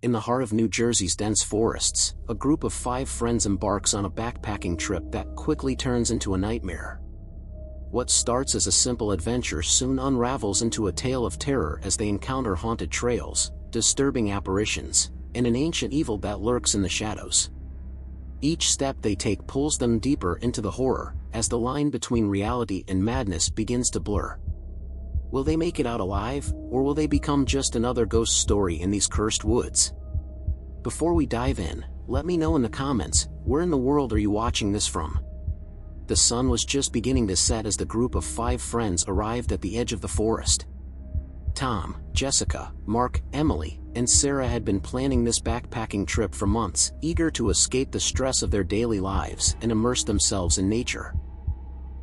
In the heart of New Jersey's dense forests, a group of 5 friends embarks on a backpacking trip that quickly turns into a nightmare. What starts as a simple adventure soon unravels into a tale of terror as they encounter haunted trails, disturbing apparitions, and an ancient evil that lurks in the shadows. Each step they take pulls them deeper into the horror, as the line between reality and madness begins to blur. Will they make it out alive, or will they become just another ghost story in these cursed woods? Before we dive in, let me know in the comments, where in the world are you watching this from? The sun was just beginning to set as the group of 5 friends arrived at the edge of the forest. Tom, Jessica, Mark, Emily, and Sarah had been planning this backpacking trip for months, eager to escape the stress of their daily lives and immerse themselves in nature.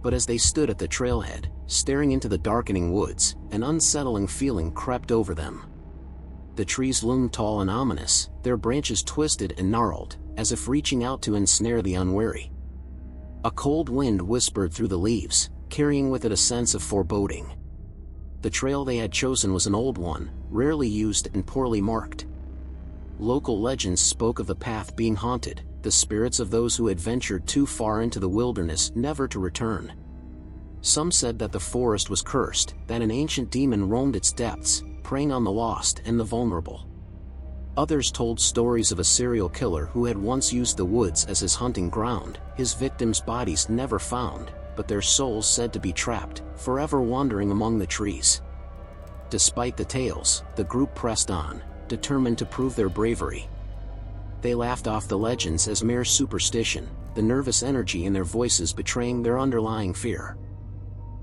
But as they stood at the trailhead, staring into the darkening woods, an unsettling feeling crept over them. The trees loomed tall and ominous, their branches twisted and gnarled, as if reaching out to ensnare the unwary. A cold wind whispered through the leaves, carrying with it a sense of foreboding. The trail they had chosen was an old one, rarely used and poorly marked. Local legends spoke of the path being haunted, the spirits of those who had ventured too far into the wilderness never to return. Some said that the forest was cursed, that an ancient demon roamed its depths, preying on the lost and the vulnerable. Others told stories of a serial killer who had once used the woods as his hunting ground, his victims' bodies never found, but their souls said to be trapped, forever wandering among the trees. Despite the tales, the group pressed on, determined to prove their bravery. They laughed off the legends as mere superstition, the nervous energy in their voices betraying their underlying fear.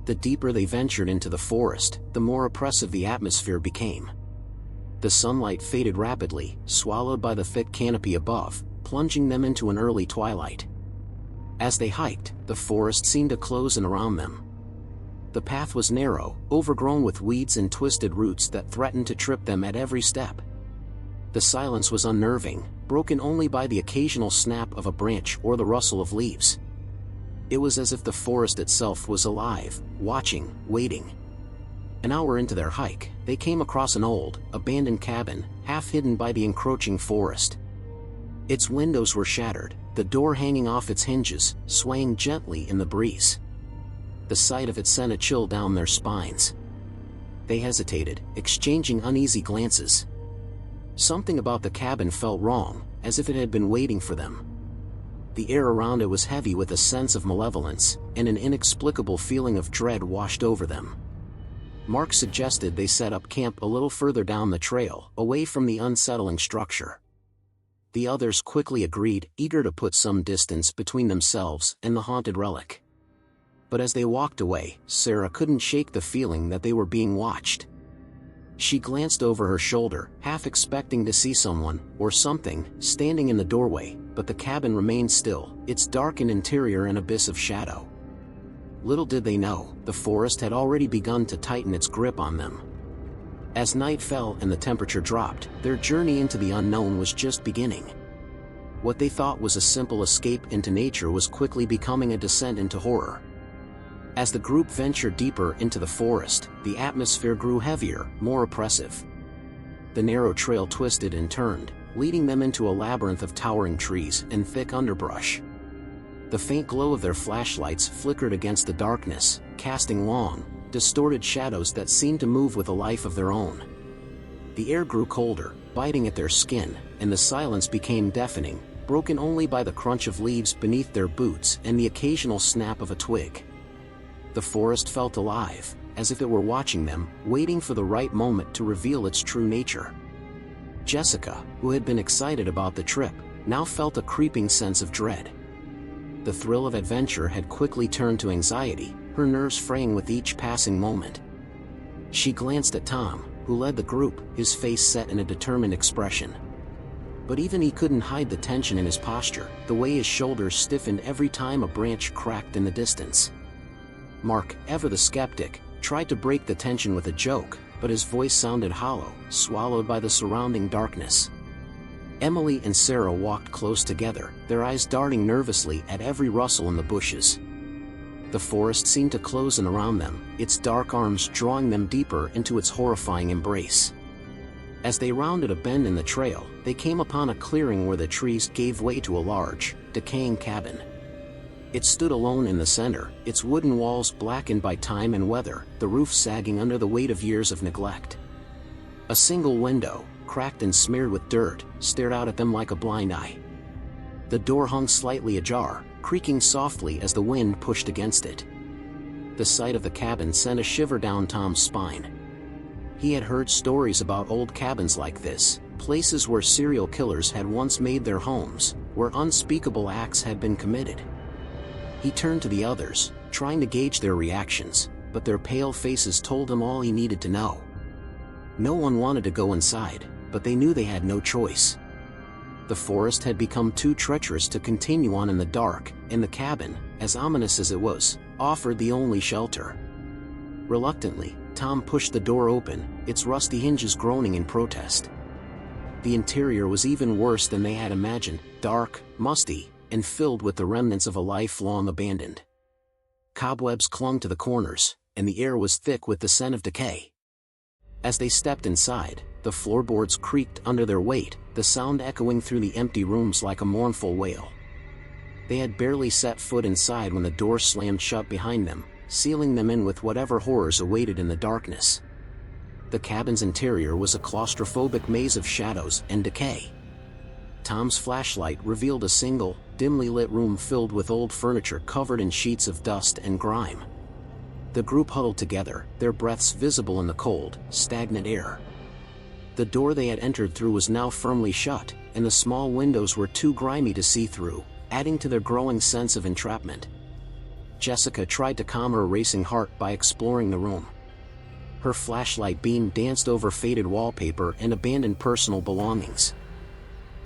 The deeper they ventured into the forest, the more oppressive the atmosphere became. The sunlight faded rapidly, swallowed by the thick canopy above, plunging them into an early twilight. As they hiked, the forest seemed to close in around them. The path was narrow, overgrown with weeds and twisted roots that threatened to trip them at every step. The silence was unnerving, broken only by the occasional snap of a branch or the rustle of leaves. It was as if the forest itself was alive, watching, waiting. An hour into their hike, they came across an old, abandoned cabin, half hidden by the encroaching forest. Its windows were shattered, the door hanging off its hinges, swaying gently in the breeze. The sight of it sent a chill down their spines. They hesitated, exchanging uneasy glances. Something about the cabin felt wrong, as if it had been waiting for them. The air around it was heavy with a sense of malevolence, and an inexplicable feeling of dread washed over them. Mark suggested they set up camp a little further down the trail, away from the unsettling structure. The others quickly agreed, eager to put some distance between themselves and the haunted relic. But as they walked away, Sarah couldn't shake the feeling that they were being watched. She glanced over her shoulder, half expecting to see someone, or something, standing in the doorway, but the cabin remained still, its darkened interior an abyss of shadow. Little did they know, the forest had already begun to tighten its grip on them. As night fell and the temperature dropped, their journey into the unknown was just beginning. What they thought was a simple escape into nature was quickly becoming a descent into horror. As the group ventured deeper into the forest, the atmosphere grew heavier, more oppressive. The narrow trail twisted and turned, leading them into a labyrinth of towering trees and thick underbrush. The faint glow of their flashlights flickered against the darkness, casting long, distorted shadows that seemed to move with a life of their own. The air grew colder, biting at their skin, and the silence became deafening, broken only by the crunch of leaves beneath their boots and the occasional snap of a twig. The forest felt alive, as if it were watching them, waiting for the right moment to reveal its true nature. Jessica, who had been excited about the trip, now felt a creeping sense of dread. The thrill of adventure had quickly turned to anxiety, her nerves fraying with each passing moment. She glanced at Tom, who led the group, his face set in a determined expression. But even he couldn't hide the tension in his posture, the way his shoulders stiffened every time a branch cracked in the distance. Mark, ever the skeptic, tried to break the tension with a joke, but his voice sounded hollow, swallowed by the surrounding darkness. Emily and Sarah walked close together, their eyes darting nervously at every rustle in the bushes. The forest seemed to close in around them, its dark arms drawing them deeper into its horrifying embrace. As they rounded a bend in the trail, they came upon a clearing where the trees gave way to a large, decaying cabin. It stood alone in the center, its wooden walls blackened by time and weather, the roof sagging under the weight of years of neglect. A single window, cracked and smeared with dirt, stared out at them like a blind eye. The door hung slightly ajar, creaking softly as the wind pushed against it. The sight of the cabin sent a shiver down Tom's spine. He had heard stories about old cabins like this, places where serial killers had once made their homes, where unspeakable acts had been committed. He turned to the others, trying to gauge their reactions, but their pale faces told him all he needed to know. No one wanted to go inside, but they knew they had no choice. The forest had become too treacherous to continue on in the dark, and the cabin, as ominous as it was, offered the only shelter. Reluctantly, Tom pushed the door open, its rusty hinges groaning in protest. The interior was even worse than they had imagined, dark, musty, and filled with the remnants of a life long abandoned. Cobwebs clung to the corners, and the air was thick with the scent of decay. As they stepped inside, the floorboards creaked under their weight, the sound echoing through the empty rooms like a mournful wail. They had barely set foot inside when the door slammed shut behind them, sealing them in with whatever horrors awaited in the darkness. The cabin's interior was a claustrophobic maze of shadows and decay. Tom's flashlight revealed a single, dimly lit room filled with old furniture covered in sheets of dust and grime. The group huddled together, their breaths visible in the cold, stagnant air. The door they had entered through was now firmly shut, and the small windows were too grimy to see through, adding to their growing sense of entrapment. Jessica tried to calm her racing heart by exploring the room. Her flashlight beam danced over faded wallpaper and abandoned personal belongings.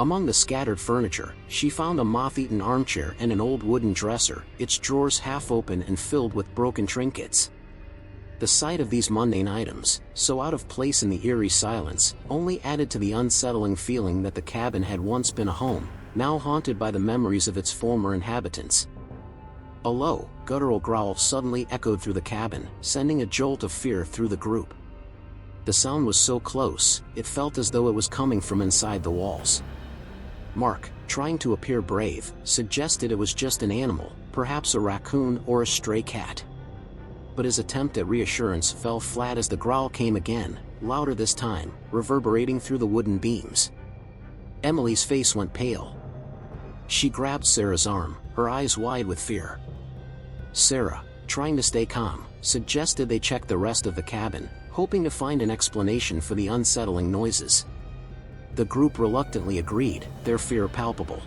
Among the scattered furniture, she found a moth-eaten armchair and an old wooden dresser, its drawers half open and filled with broken trinkets. The sight of these mundane items, so out of place in the eerie silence, only added to the unsettling feeling that the cabin had once been a home, now haunted by the memories of its former inhabitants. A low, guttural growl suddenly echoed through the cabin, sending a jolt of fear through the group. The sound was so close, it felt as though it was coming from inside the walls. Mark, trying to appear brave, suggested it was just an animal, perhaps a raccoon or a stray cat. But his attempt at reassurance fell flat as the growl came again, louder this time, reverberating through the wooden beams. Emily's face went pale. She grabbed Sarah's arm, her eyes wide with fear. Sarah, trying to stay calm, suggested they check the rest of the cabin, hoping to find an explanation for the unsettling noises. The group reluctantly agreed, their fear palpable.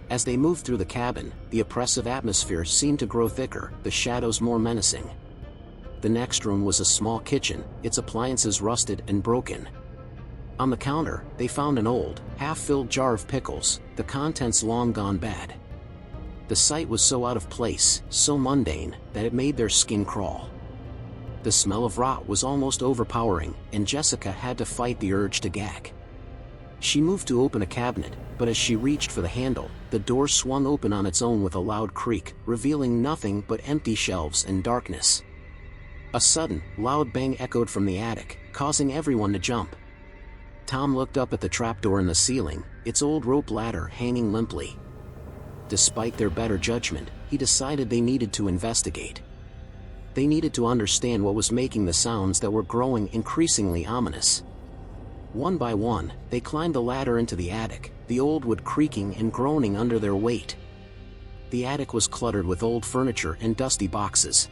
As they moved through the cabin, the oppressive atmosphere seemed to grow thicker, the shadows more menacing. The next room was a small kitchen, its appliances rusted and broken. On the counter, they found an old, half-filled jar of pickles, the contents long gone bad. The sight was so out of place, so mundane, that it made their skin crawl. The smell of rot was almost overpowering, and Jessica had to fight the urge to gag. She moved to open a cabinet, but as she reached for the handle, the door swung open on its own with a loud creak, revealing nothing but empty shelves and darkness. A sudden, loud bang echoed from the attic, causing everyone to jump. Tom looked up at the trapdoor in the ceiling, its old rope ladder hanging limply. Despite their better judgment, he decided they needed to investigate. They needed to understand what was making the sounds that were growing increasingly ominous. One by one, they climbed the ladder into the attic, the old wood creaking and groaning under their weight. The attic was cluttered with old furniture and dusty boxes.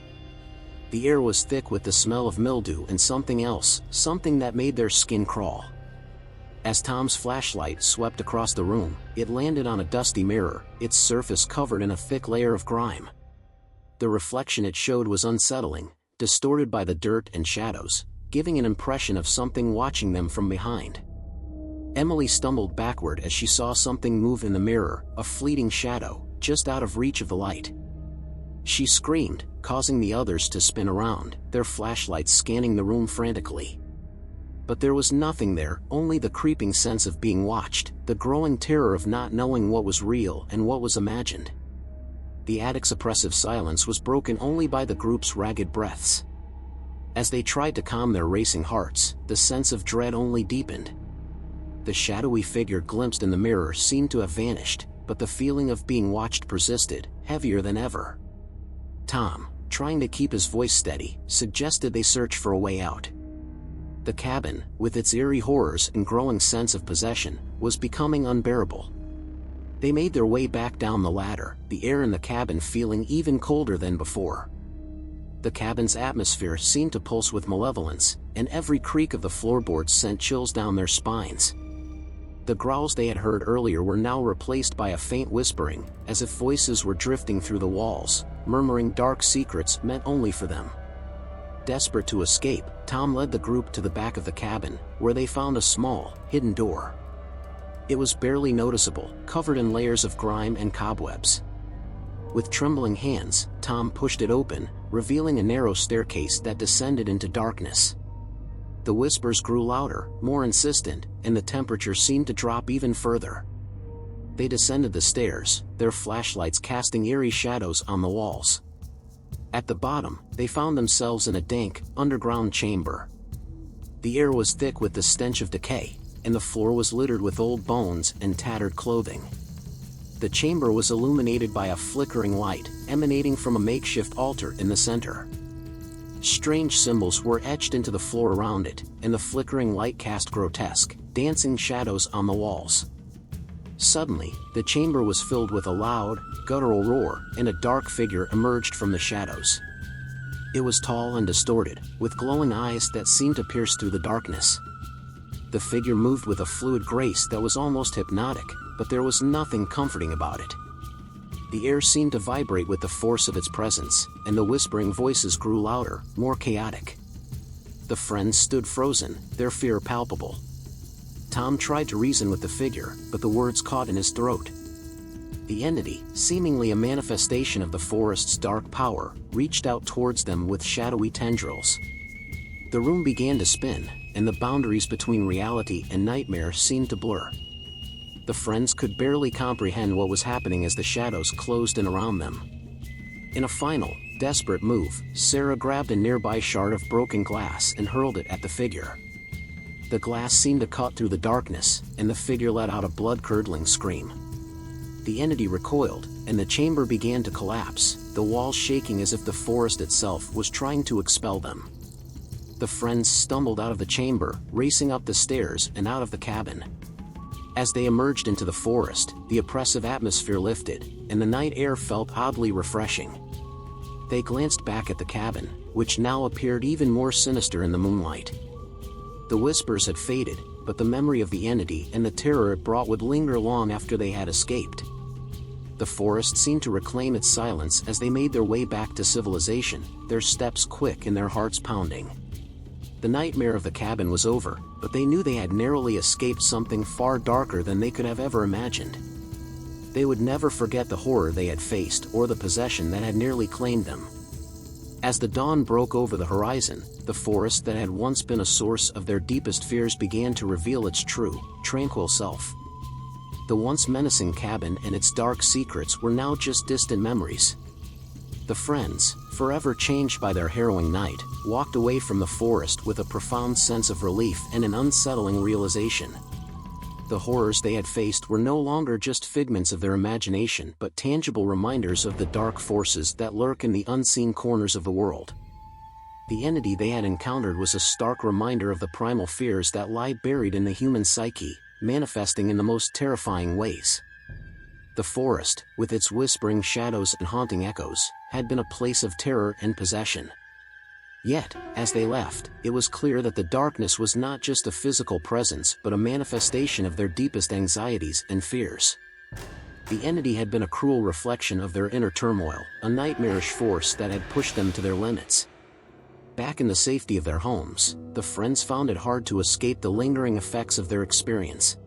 The air was thick with the smell of mildew and something else, something that made their skin crawl. As Tom's flashlight swept across the room, it landed on a dusty mirror, its surface covered in a thick layer of grime. The reflection it showed was unsettling, distorted by the dirt and shadows, giving an impression of something watching them from behind. Emily stumbled backward as she saw something move in the mirror, a fleeting shadow, just out of reach of the light. She screamed, causing the others to spin around, their flashlights scanning the room frantically. But there was nothing there, only the creeping sense of being watched, the growing terror of not knowing what was real and what was imagined. The attic's oppressive silence was broken only by the group's ragged breaths. As they tried to calm their racing hearts, the sense of dread only deepened. The shadowy figure glimpsed in the mirror seemed to have vanished, but the feeling of being watched persisted, heavier than ever. Tom, trying to keep his voice steady, suggested they search for a way out. The cabin, with its eerie horrors and growing sense of possession, was becoming unbearable. They made their way back down the ladder, the air in the cabin feeling even colder than before. The cabin's atmosphere seemed to pulse with malevolence, and every creak of the floorboards sent chills down their spines. The growls they had heard earlier were now replaced by a faint whispering, as if voices were drifting through the walls, murmuring dark secrets meant only for them. Desperate to escape, Tom led the group to the back of the cabin, where they found a small, hidden door. It was barely noticeable, covered in layers of grime and cobwebs. With trembling hands, Tom pushed it open, revealing a narrow staircase that descended into darkness. The whispers grew louder, more insistent, and the temperature seemed to drop even further. They descended the stairs, their flashlights casting eerie shadows on the walls. At the bottom, they found themselves in a dank, underground chamber. The air was thick with the stench of decay, and the floor was littered with old bones and tattered clothing. The chamber was illuminated by a flickering light, emanating from a makeshift altar in the center. Strange symbols were etched into the floor around it, and the flickering light cast grotesque, dancing shadows on the walls. Suddenly, the chamber was filled with a loud, guttural roar, and a dark figure emerged from the shadows. It was tall and distorted, with glowing eyes that seemed to pierce through the darkness. The figure moved with a fluid grace that was almost hypnotic, but there was nothing comforting about it. The air seemed to vibrate with the force of its presence, and the whispering voices grew louder, more chaotic. The friends stood frozen, their fear palpable. Tom tried to reason with the figure, but the words caught in his throat. The entity, seemingly a manifestation of the forest's dark power, reached out towards them with shadowy tendrils. The room began to spin, and the boundaries between reality and nightmare seemed to blur. The friends could barely comprehend what was happening as the shadows closed in around them. In a final, desperate move, Sarah grabbed a nearby shard of broken glass and hurled it at the figure. The glass seemed to cut through the darkness, and the figure let out a blood-curdling scream. The entity recoiled, and the chamber began to collapse, the walls shaking as if the forest itself was trying to expel them. The friends stumbled out of the chamber, racing up the stairs and out of the cabin. As they emerged into the forest, the oppressive atmosphere lifted, and the night air felt oddly refreshing. They glanced back at the cabin, which now appeared even more sinister in the moonlight. The whispers had faded, but the memory of the entity and the terror it brought would linger long after they had escaped. The forest seemed to reclaim its silence as they made their way back to civilization, their steps quick and their hearts pounding. The nightmare of the cabin was over, but they knew they had narrowly escaped something far darker than they could have ever imagined. They would never forget the horror they had faced or the possession that had nearly claimed them. As the dawn broke over the horizon, the forest that had once been a source of their deepest fears began to reveal its true, tranquil self. The once menacing cabin and its dark secrets were now just distant memories. The friends, forever changed by their harrowing night, walked away from the forest with a profound sense of relief and an unsettling realization. The horrors they had faced were no longer just figments of their imagination but tangible reminders of the dark forces that lurk in the unseen corners of the world. The entity they had encountered was a stark reminder of the primal fears that lie buried in the human psyche, manifesting in the most terrifying ways. The forest, with its whispering shadows and haunting echoes, had been a place of terror and possession. Yet, as they left, it was clear that the darkness was not just a physical presence but a manifestation of their deepest anxieties and fears. The entity had been a cruel reflection of their inner turmoil, a nightmarish force that had pushed them to their limits. Back in the safety of their homes, the friends found it hard to escape the lingering effects of their experience.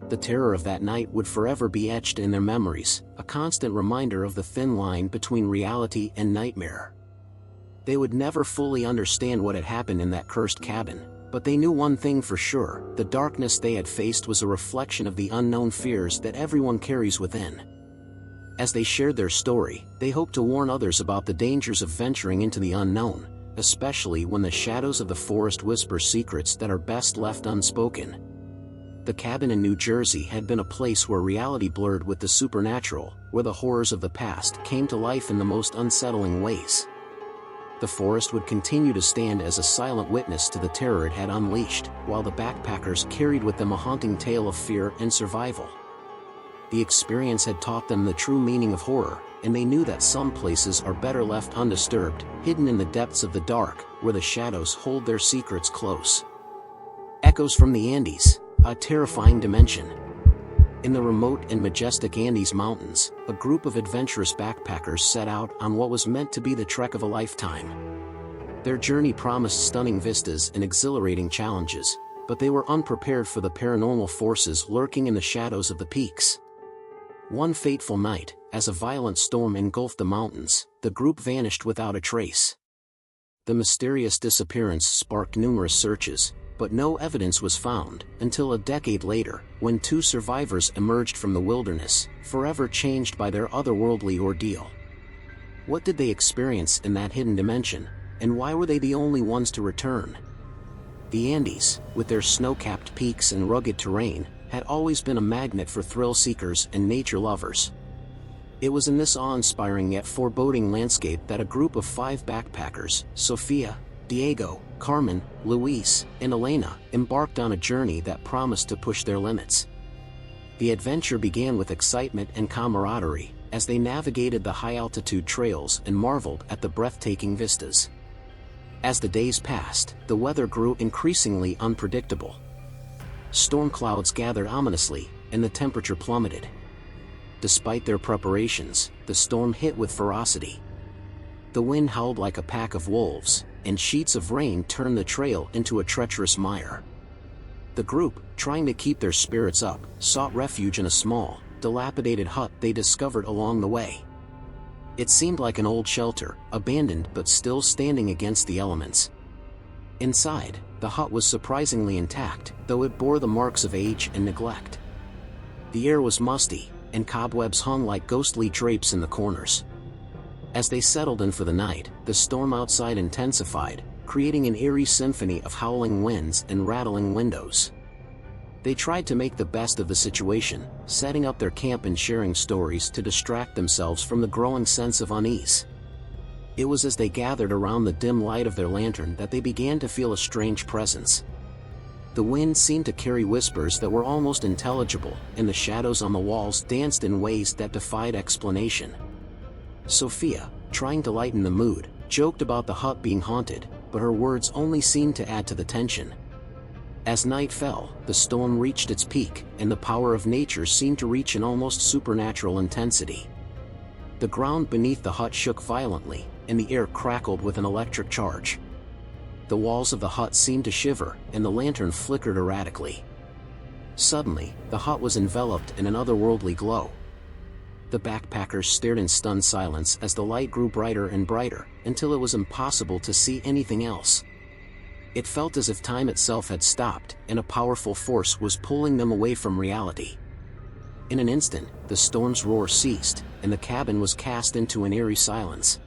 The terror of that night would forever be etched in their memories, a constant reminder of the thin line between reality and nightmare. They would never fully understand what had happened in that cursed cabin, but they knew one thing for sure: the darkness they had faced was a reflection of the unknown fears that everyone carries within. As they shared their story, they hoped to warn others about the dangers of venturing into the unknown, especially when the shadows of the forest whisper secrets that are best left unspoken. The cabin in New Jersey had been a place where reality blurred with the supernatural, where the horrors of the past came to life in the most unsettling ways. The forest would continue to stand as a silent witness to the terror it had unleashed, while the backpackers carried with them a haunting tale of fear and survival. The experience had taught them the true meaning of horror, and they knew that some places are better left undisturbed, hidden in the depths of the dark, where the shadows hold their secrets close. Echoes from the Andes, a terrifying dimension. In the remote and majestic Andes Mountains, a group of adventurous backpackers set out on what was meant to be the trek of a lifetime. Their journey promised stunning vistas and exhilarating challenges, but they were unprepared for the paranormal forces lurking in the shadows of the peaks. One fateful night, as a violent storm engulfed the mountains, the group vanished without a trace. The mysterious disappearance sparked numerous searches, but no evidence was found until a decade later, when two survivors emerged from the wilderness, forever changed by their otherworldly ordeal. What did they experience in that hidden dimension, and why were they the only ones to return? The Andes, with their snow-capped peaks and rugged terrain, had always been a magnet for thrill-seekers and nature lovers. It was in this awe-inspiring yet foreboding landscape that a group of 5 backpackers, Sofia, Diego, Carmen, Luis, and Elena, embarked on a journey that promised to push their limits. The adventure began with excitement and camaraderie, as they navigated the high-altitude trails and marveled at the breathtaking vistas. As the days passed, the weather grew increasingly unpredictable. Storm clouds gathered ominously, and the temperature plummeted. Despite their preparations, the storm hit with ferocity. The wind howled like a pack of wolves, and sheets of rain turned the trail into a treacherous mire. The group, trying to keep their spirits up, sought refuge in a small, dilapidated hut they discovered along the way. It seemed like an old shelter, abandoned but still standing against the elements. Inside, the hut was surprisingly intact, though it bore the marks of age and neglect. The air was musty, and cobwebs hung like ghostly drapes in the corners. As they settled in for the night, the storm outside intensified, creating an eerie symphony of howling winds and rattling windows. They tried to make the best of the situation, setting up their camp and sharing stories to distract themselves from the growing sense of unease. It was as they gathered around the dim light of their lantern that they began to feel a strange presence. The wind seemed to carry whispers that were almost intelligible, and the shadows on the walls danced in ways that defied explanation. Sophia, trying to lighten the mood, joked about the hut being haunted, but her words only seemed to add to the tension. As night fell, the storm reached its peak, and the power of nature seemed to reach an almost supernatural intensity. The ground beneath the hut shook violently, and the air crackled with an electric charge. The walls of the hut seemed to shiver, and the lantern flickered erratically. Suddenly, the hut was enveloped in an otherworldly glow. The backpackers stared in stunned silence as the light grew brighter and brighter, until it was impossible to see anything else. It felt as if time itself had stopped, and a powerful force was pulling them away from reality. In an instant, the storm's roar ceased, and the cabin was cast into an eerie silence.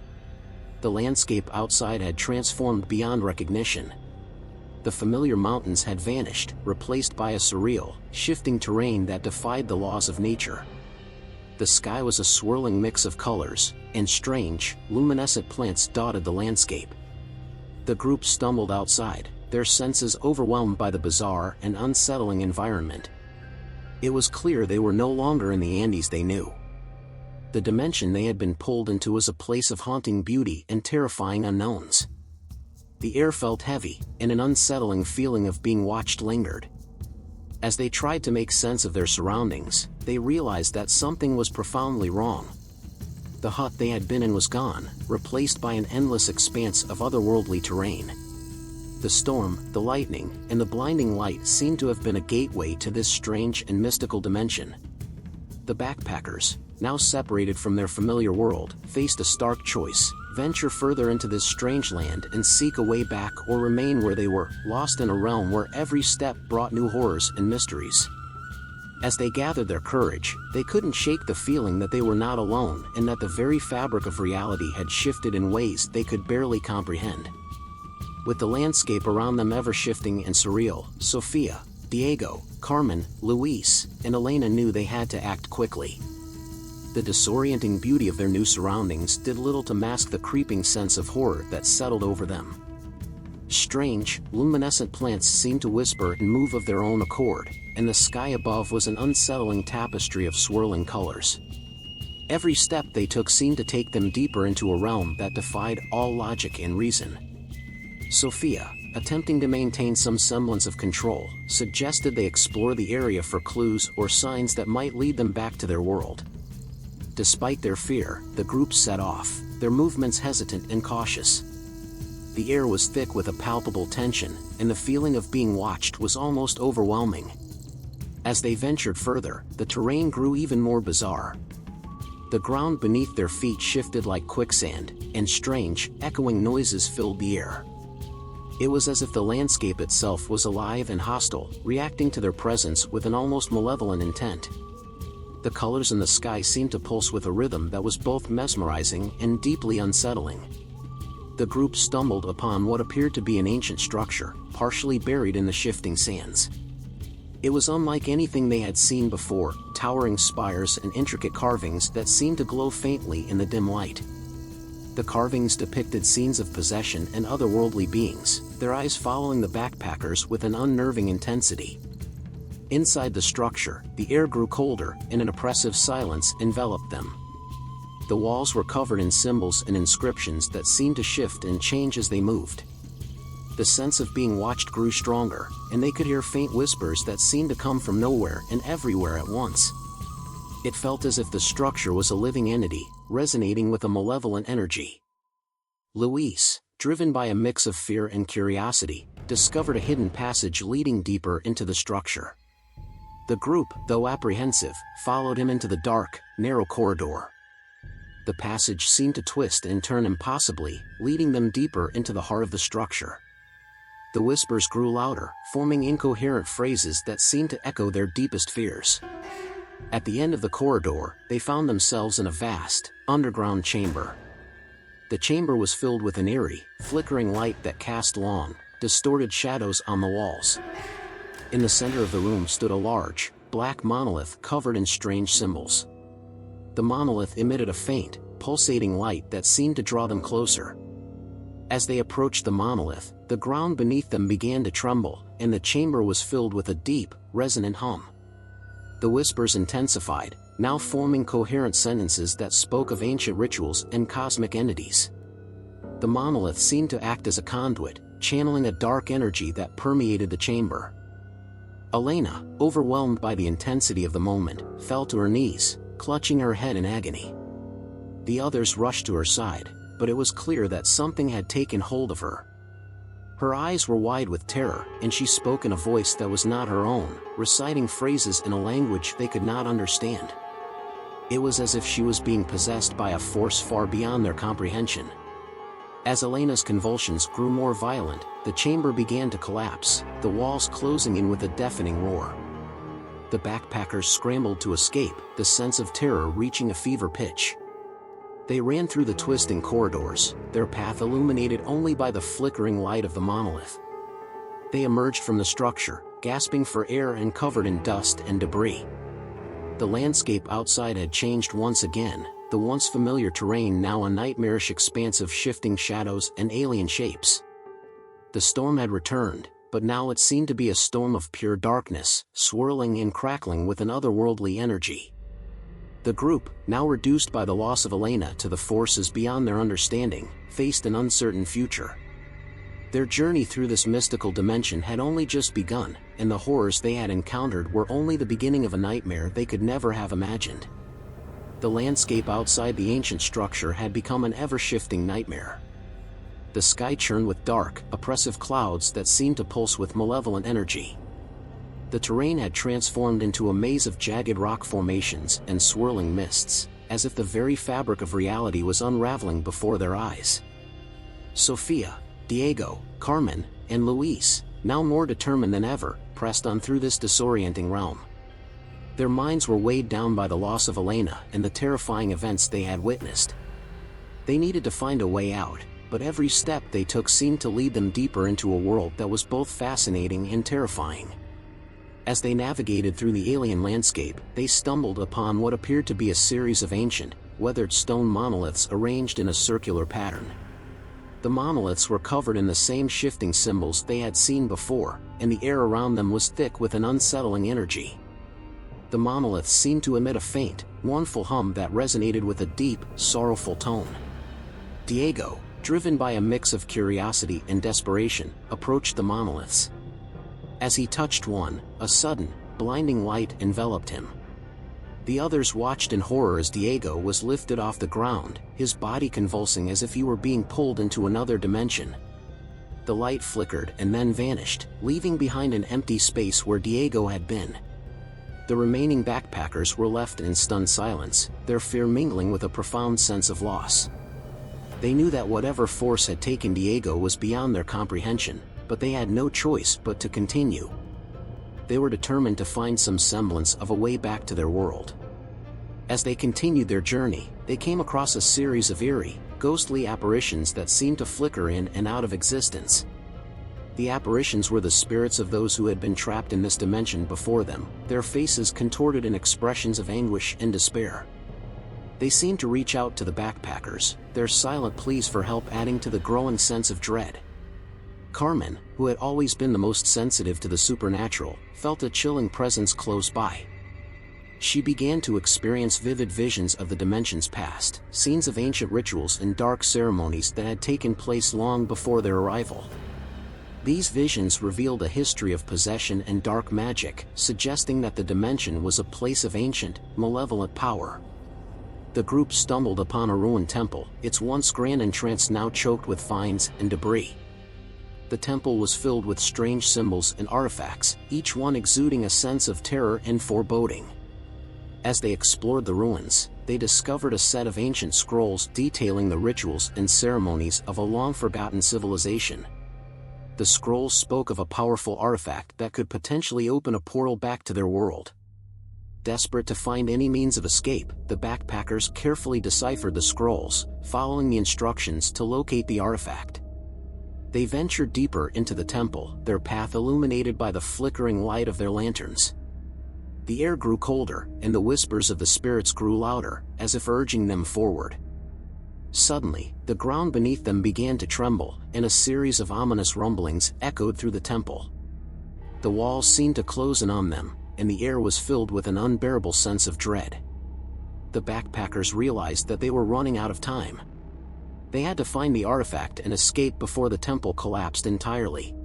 The landscape outside had transformed beyond recognition. The familiar mountains had vanished, replaced by a surreal, shifting terrain that defied the laws of nature. The sky was a swirling mix of colors, and strange, luminescent plants dotted the landscape. The group stumbled outside, their senses overwhelmed by the bizarre and unsettling environment. It was clear they were no longer in the Andes they knew. The dimension they had been pulled into was a place of haunting beauty and terrifying unknowns. The air felt heavy, and an unsettling feeling of being watched lingered. As they tried to make sense of their surroundings, they realized that something was profoundly wrong. The hut they had been in was gone, replaced by an endless expanse of otherworldly terrain. The storm, the lightning, and the blinding light seemed to have been a gateway to this strange and mystical dimension. The backpackers, now separated from their familiar world, faced a stark choice: venture further into this strange land and seek a way back, or remain where they were, lost in a realm where every step brought new horrors and mysteries. As they gathered their courage, they couldn't shake the feeling that they were not alone, and that the very fabric of reality had shifted in ways they could barely comprehend. With the landscape around them ever-shifting and surreal, Sofia, Diego, Carmen, Luis, and Elena knew they had to act quickly. The disorienting beauty of their new surroundings did little to mask the creeping sense of horror that settled over them. Strange, luminescent plants seemed to whisper and move of their own accord, and the sky above was an unsettling tapestry of swirling colors. Every step they took seemed to take them deeper into a realm that defied all logic and reason. Sofia, attempting to maintain some semblance of control, suggested they explore the area for clues or signs that might lead them back to their world. Despite their fear, the group set off, their movements hesitant and cautious. The air was thick with a palpable tension, and the feeling of being watched was almost overwhelming. As they ventured further, the terrain grew even more bizarre. The ground beneath their feet shifted like quicksand, and strange, echoing noises filled the air. It was as if the landscape itself was alive and hostile, reacting to their presence with an almost malevolent intent. The colors in the sky seemed to pulse with a rhythm that was both mesmerizing and deeply unsettling. The group stumbled upon what appeared to be an ancient structure, partially buried in the shifting sands. It was unlike anything they had seen before, towering spires and intricate carvings that seemed to glow faintly in the dim light. The carvings depicted scenes of possession and otherworldly beings, their eyes following the backpackers with an unnerving intensity. Inside the structure, the air grew colder, and an oppressive silence enveloped them. The walls were covered in symbols and inscriptions that seemed to shift and change as they moved. The sense of being watched grew stronger, and they could hear faint whispers that seemed to come from nowhere and everywhere at once. It felt as if the structure was a living entity, resonating with a malevolent energy. Luis, driven by a mix of fear and curiosity, discovered a hidden passage leading deeper into the structure. The group, though apprehensive, followed him into the dark, narrow corridor. The passage seemed to twist and turn impossibly, leading them deeper into the heart of the structure. The whispers grew louder, forming incoherent phrases that seemed to echo their deepest fears. At the end of the corridor, they found themselves in a vast, underground chamber. The chamber was filled with an eerie, flickering light that cast long, distorted shadows on the walls. In the center of the room stood a large, black monolith covered in strange symbols. The monolith emitted a faint, pulsating light that seemed to draw them closer. As they approached the monolith, the ground beneath them began to tremble, and the chamber was filled with a deep, resonant hum. The whispers intensified, now forming coherent sentences that spoke of ancient rituals and cosmic entities. The monolith seemed to act as a conduit, channeling a dark energy that permeated the chamber. Elena, overwhelmed by the intensity of the moment, fell to her knees, clutching her head in agony. The others rushed to her side, but it was clear that something had taken hold of her. Her eyes were wide with terror, and she spoke in a voice that was not her own, reciting phrases in a language they could not understand. It was as if she was being possessed by a force far beyond their comprehension. As Elena's convulsions grew more violent, the chamber began to collapse, the walls closing in with a deafening roar. The backpackers scrambled to escape, the sense of terror reaching a fever pitch. They ran through the twisting corridors, their path illuminated only by the flickering light of the monolith. They emerged from the structure, gasping for air and covered in dust and debris. The landscape outside had changed once again, the once familiar terrain now a nightmarish expanse of shifting shadows and alien shapes. The storm had returned, but now it seemed to be a storm of pure darkness, swirling and crackling with an otherworldly energy. The group, now reduced by the loss of Elena to the forces beyond their understanding, faced an uncertain future. Their journey through this mystical dimension had only just begun, and the horrors they had encountered were only the beginning of a nightmare they could never have imagined. The landscape outside the ancient structure had become an ever-shifting nightmare. The sky churned with dark, oppressive clouds that seemed to pulse with malevolent energy. The terrain had transformed into a maze of jagged rock formations and swirling mists, as if the very fabric of reality was unraveling before their eyes. Sofia, Diego, Carmen, and Luis, now more determined than ever, pressed on through this disorienting realm. Their minds were weighed down by the loss of Elena and the terrifying events they had witnessed. They needed to find a way out, but every step they took seemed to lead them deeper into a world that was both fascinating and terrifying. As they navigated through the alien landscape, they stumbled upon what appeared to be a series of ancient, weathered stone monoliths arranged in a circular pattern. The monoliths were covered in the same shifting symbols they had seen before, and the air around them was thick with an unsettling energy. The monoliths seemed to emit a faint, mournful hum that resonated with a deep, sorrowful tone. Diego, driven by a mix of curiosity and desperation, approached the monoliths. As he touched one, a sudden, blinding light enveloped him. The others watched in horror as Diego was lifted off the ground, his body convulsing as if he were being pulled into another dimension. The light flickered and then vanished, leaving behind an empty space where Diego had been. The remaining backpackers were left in stunned silence, their fear mingling with a profound sense of loss. They knew that whatever force had taken Diego was beyond their comprehension, but they had no choice but to continue. They were determined to find some semblance of a way back to their world. As they continued their journey, they came across a series of eerie, ghostly apparitions that seemed to flicker in and out of existence. The apparitions were the spirits of those who had been trapped in this dimension before them, their faces contorted in expressions of anguish and despair. They seemed to reach out to the backpackers, their silent pleas for help adding to the growing sense of dread. Carmen, who had always been the most sensitive to the supernatural, felt a chilling presence close by. She began to experience vivid visions of the dimensions past, scenes of ancient rituals and dark ceremonies that had taken place long before their arrival. These visions revealed a history of possession and dark magic, suggesting that the dimension was a place of ancient, malevolent power. The group stumbled upon a ruined temple, its once grand entrance now choked with vines and debris. The temple was filled with strange symbols and artifacts, each one exuding a sense of terror and foreboding. As they explored the ruins, they discovered a set of ancient scrolls detailing the rituals and ceremonies of a long-forgotten civilization. The scrolls spoke of a powerful artifact that could potentially open a portal back to their world. Desperate to find any means of escape, the backpackers carefully deciphered the scrolls, following the instructions to locate the artifact. They ventured deeper into the temple, their path illuminated by the flickering light of their lanterns. The air grew colder, and the whispers of the spirits grew louder, as if urging them forward. Suddenly, the ground beneath them began to tremble, and a series of ominous rumblings echoed through the temple. The walls seemed to close in on them, and the air was filled with an unbearable sense of dread. The backpackers realized that they were running out of time. They had to find the artifact and escape before the temple collapsed entirely.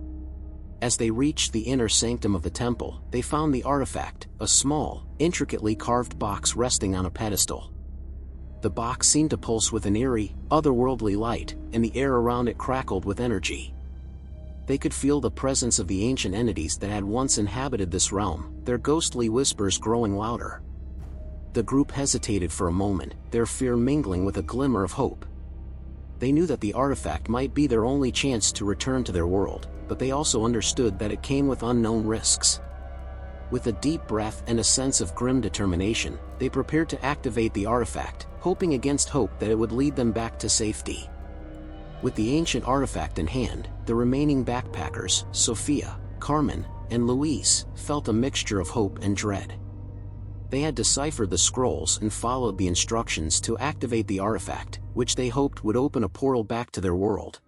As they reached the inner sanctum of the temple, they found the artifact, a small, intricately carved box resting on a pedestal. The box seemed to pulse with an eerie, otherworldly light, and the air around it crackled with energy. They could feel the presence of the ancient entities that had once inhabited this realm, their ghostly whispers growing louder. The group hesitated for a moment, their fear mingling with a glimmer of hope. They knew that the artifact might be their only chance to return to their world, but they also understood that it came with unknown risks. With a deep breath and a sense of grim determination, they prepared to activate the artifact, hoping against hope that it would lead them back to safety. With the ancient artifact in hand, the remaining backpackers, Sofia, Carmen, and Luis, felt a mixture of hope and dread. They had deciphered the scrolls and followed the instructions to activate the artifact, which they hoped would open a portal back to their world.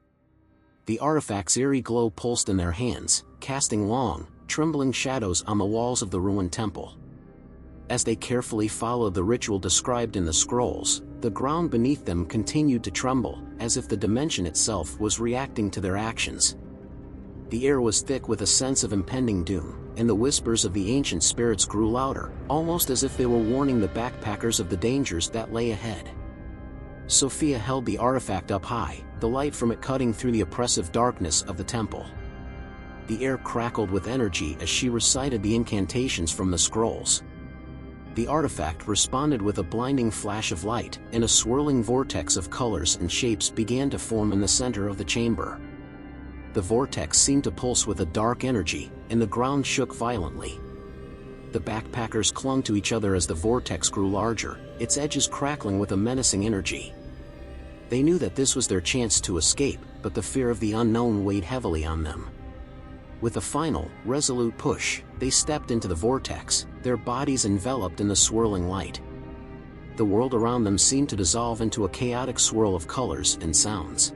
The artifact's eerie glow pulsed in their hands, casting long, trembling shadows on the walls of the ruined temple. As they carefully followed the ritual described in the scrolls, the ground beneath them continued to tremble, as if the dimension itself was reacting to their actions. The air was thick with a sense of impending doom, and the whispers of the ancient spirits grew louder, almost as if they were warning the backpackers of the dangers that lay ahead. Sophia held the artifact up high, the light from it cutting through the oppressive darkness of the temple. The air crackled with energy as she recited the incantations from the scrolls. The artifact responded with a blinding flash of light, and a swirling vortex of colors and shapes began to form in the center of the chamber. The vortex seemed to pulse with a dark energy, and the ground shook violently. The backpackers clung to each other as the vortex grew larger, its edges crackling with a menacing energy. They knew that this was their chance to escape, but the fear of the unknown weighed heavily on them. With a final, resolute push, they stepped into the vortex, their bodies enveloped in the swirling light. The world around them seemed to dissolve into a chaotic swirl of colors and sounds.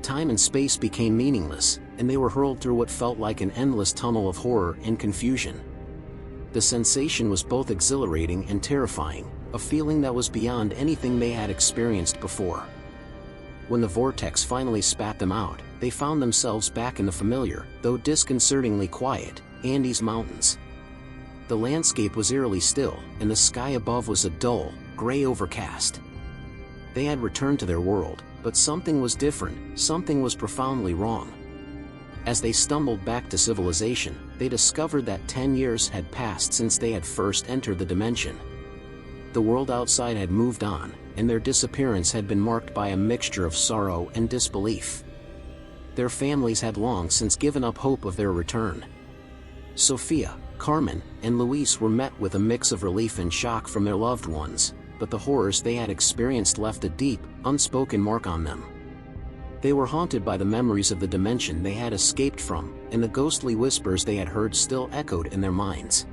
Time and space became meaningless, and they were hurled through what felt like an endless tunnel of horror and confusion. The sensation was both exhilarating and terrifying, a feeling that was beyond anything they had experienced before. When the vortex finally spat them out, they found themselves back in the familiar, though disconcertingly quiet, Andes Mountains. The landscape was eerily still, and the sky above was a dull, gray overcast. They had returned to their world, but something was different, something was profoundly wrong. As they stumbled back to civilization, they discovered that 10 years had passed since they had first entered the dimension. The world outside had moved on, and their disappearance had been marked by a mixture of sorrow and disbelief. Their families had long since given up hope of their return. Sophia, Carmen, and Luis were met with a mix of relief and shock from their loved ones, but the horrors they had experienced left a deep, unspoken mark on them. They were haunted by the memories of the dimension they had escaped from, and the ghostly whispers they had heard still echoed in their minds.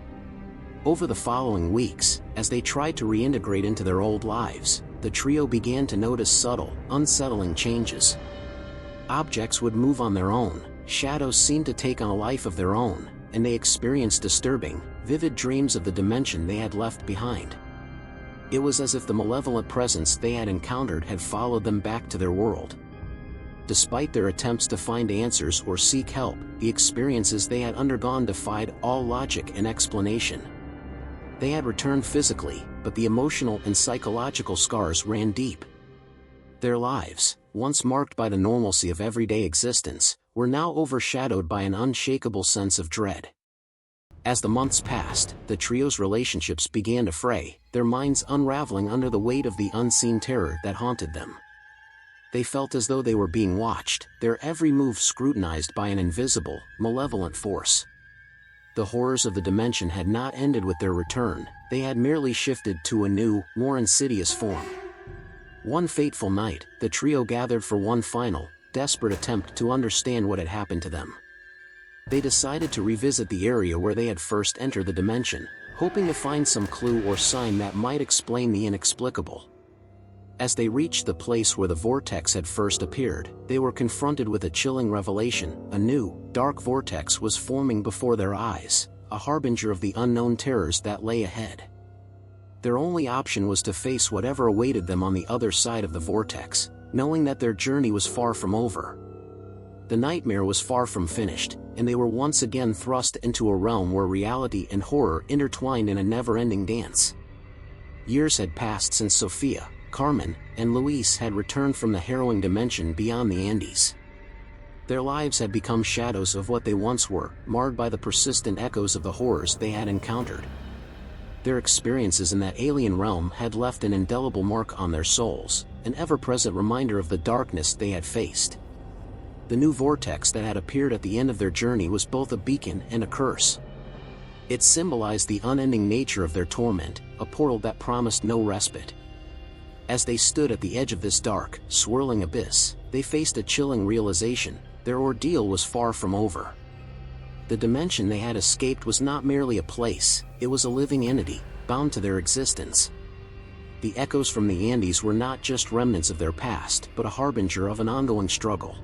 Over the following weeks, as they tried to reintegrate into their old lives, the trio began to notice subtle, unsettling changes. Objects would move on their own, shadows seemed to take on a life of their own, and they experienced disturbing, vivid dreams of the dimension they had left behind. It was as if the malevolent presence they had encountered had followed them back to their world. Despite their attempts to find answers or seek help, the experiences they had undergone defied all logic and explanation. They had returned physically, but the emotional and psychological scars ran deep. Their lives, once marked by the normalcy of everyday existence, were now overshadowed by an unshakable sense of dread. As the months passed, the trio's relationships began to fray, their minds unraveling under the weight of the unseen terror that haunted them. They felt as though they were being watched, their every move scrutinized by an invisible, malevolent force. The horrors of the dimension had not ended with their return, they had merely shifted to a new, more insidious form. One fateful night, the trio gathered for one final, desperate attempt to understand what had happened to them. They decided to revisit the area where they had first entered the dimension, hoping to find some clue or sign that might explain the inexplicable. As they reached the place where the vortex had first appeared, they were confronted with a chilling revelation. A new, dark vortex was forming before their eyes, a harbinger of the unknown terrors that lay ahead. Their only option was to face whatever awaited them on the other side of the vortex, knowing that their journey was far from over. The nightmare was far from finished, and they were once again thrust into a realm where reality and horror intertwined in a never-ending dance. Years had passed since Sophia, Carmen, and Luis had returned from the harrowing dimension beyond the Andes. Their lives had become shadows of what they once were, marred by the persistent echoes of the horrors they had encountered. Their experiences in that alien realm had left an indelible mark on their souls, an ever-present reminder of the darkness they had faced. The new vortex that had appeared at the end of their journey was both a beacon and a curse. It symbolized the unending nature of their torment, a portal that promised no respite. As they stood at the edge of this dark, swirling abyss, they faced a chilling realization: their ordeal was far from over. The dimension they had escaped was not merely a place, it was a living entity, bound to their existence. The echoes from the Andes were not just remnants of their past, but a harbinger of an ongoing struggle.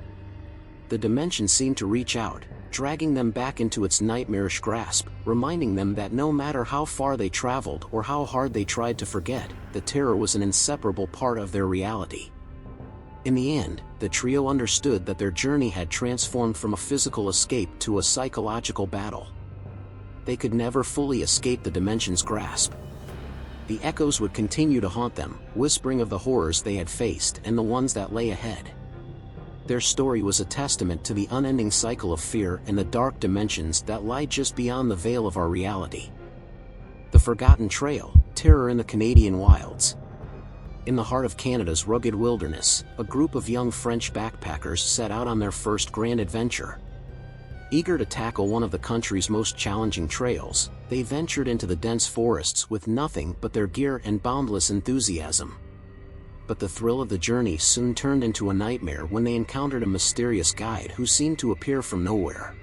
The dimension seemed to reach out, dragging them back into its nightmarish grasp, reminding them that no matter how far they traveled or how hard they tried to forget, the terror was an inseparable part of their reality. In the end, the trio understood that their journey had transformed from a physical escape to a psychological battle. They could never fully escape the dimension's grasp. The echoes would continue to haunt them, whispering of the horrors they had faced and the ones that lay ahead. Their story was a testament to the unending cycle of fear and the dark dimensions that lie just beyond the veil of our reality. The Forgotten Trail, Terror in the Canadian Wilds. In the heart of Canada's rugged wilderness, a group of young French backpackers set out on their first grand adventure. Eager to tackle one of the country's most challenging trails, they ventured into the dense forests with nothing but their gear and boundless enthusiasm. But the thrill of the journey soon turned into a nightmare when they encountered a mysterious guide who seemed to appear from nowhere.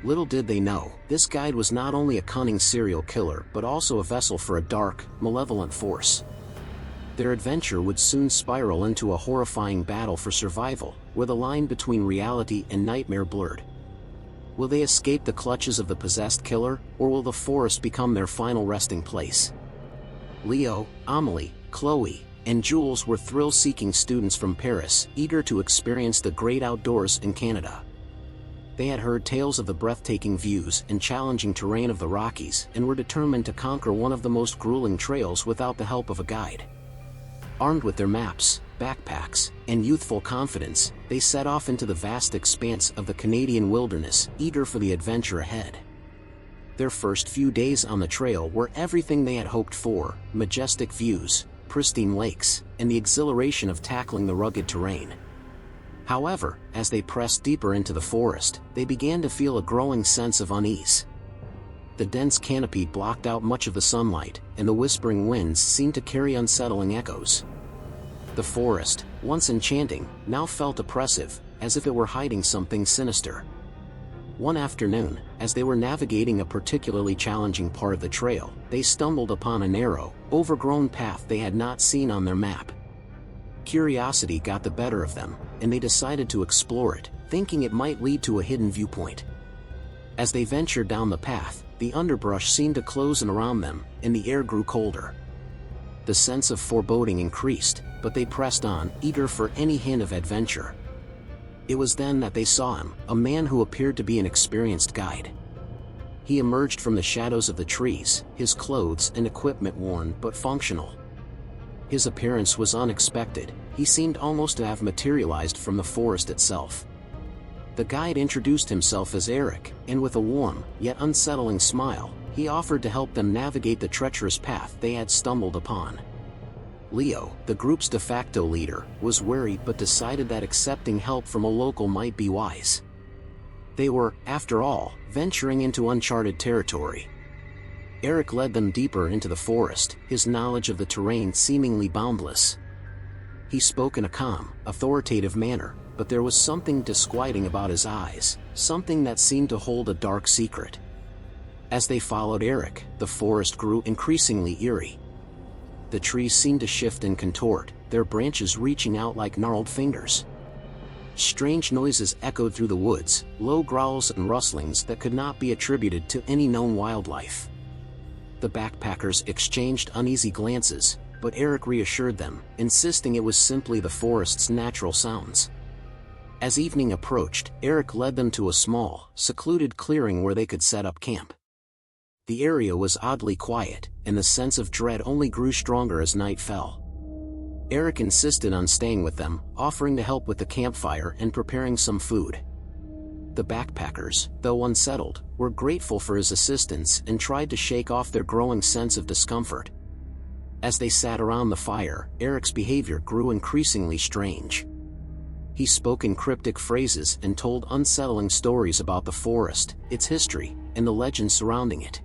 Little did they know, this guide was not only a cunning serial killer but also a vessel for a dark, malevolent force. Their adventure would soon spiral into a horrifying battle for survival, where the line between reality and nightmare blurred. Will they escape the clutches of the possessed killer, or will the forest become their final resting place? Leo, Amelie, Chloe, and Jules were thrill-seeking students from Paris, eager to experience the great outdoors in Canada. They had heard tales of the breathtaking views and challenging terrain of the Rockies and were determined to conquer one of the most grueling trails without the help of a guide. Armed with their maps, backpacks, and youthful confidence, they set off into the vast expanse of the Canadian wilderness, eager for the adventure ahead. Their first few days on the trail were everything they had hoped for: majestic views, pristine lakes, and the exhilaration of tackling the rugged terrain. However, as they pressed deeper into the forest, they began to feel a growing sense of unease. The dense canopy blocked out much of the sunlight, and the whispering winds seemed to carry unsettling echoes. The forest, once enchanting, now felt oppressive, as if it were hiding something sinister. One afternoon, as they were navigating a particularly challenging part of the trail, they stumbled upon a narrow, overgrown path they had not seen on their map. Curiosity got the better of them, and they decided to explore it, thinking it might lead to a hidden viewpoint. As they ventured down the path, the underbrush seemed to close in around them, and the air grew colder. The sense of foreboding increased, but they pressed on, eager for any hint of adventure. It was then that they saw him, a man who appeared to be an experienced guide. He emerged from the shadows of the trees, his clothes and equipment worn but functional. His appearance was unexpected. He seemed almost to have materialized from the forest itself. The guide introduced himself as Eric, and with a warm, yet unsettling smile, he offered to help them navigate the treacherous path they had stumbled upon. Leo, the group's de facto leader, was wary but decided that accepting help from a local might be wise. They were, after all, venturing into uncharted territory. Eric led them deeper into the forest, his knowledge of the terrain seemingly boundless. He spoke in a calm, authoritative manner, but there was something disquieting about his eyes, something that seemed to hold a dark secret. As they followed Eric, the forest grew increasingly eerie. The trees seemed to shift and contort, their branches reaching out like gnarled fingers. Strange noises echoed through the woods, low growls and rustlings that could not be attributed to any known wildlife. The backpackers exchanged uneasy glances, but Eric reassured them, insisting it was simply the forest's natural sounds. As evening approached, Eric led them to a small, secluded clearing where they could set up camp. The area was oddly quiet, and the sense of dread only grew stronger as night fell. Eric insisted on staying with them, offering to help with the campfire and preparing some food. The backpackers, though unsettled, were grateful for his assistance and tried to shake off their growing sense of discomfort. As they sat around the fire, Eric's behavior grew increasingly strange. He spoke in cryptic phrases and told unsettling stories about the forest, its history, and the legends surrounding it.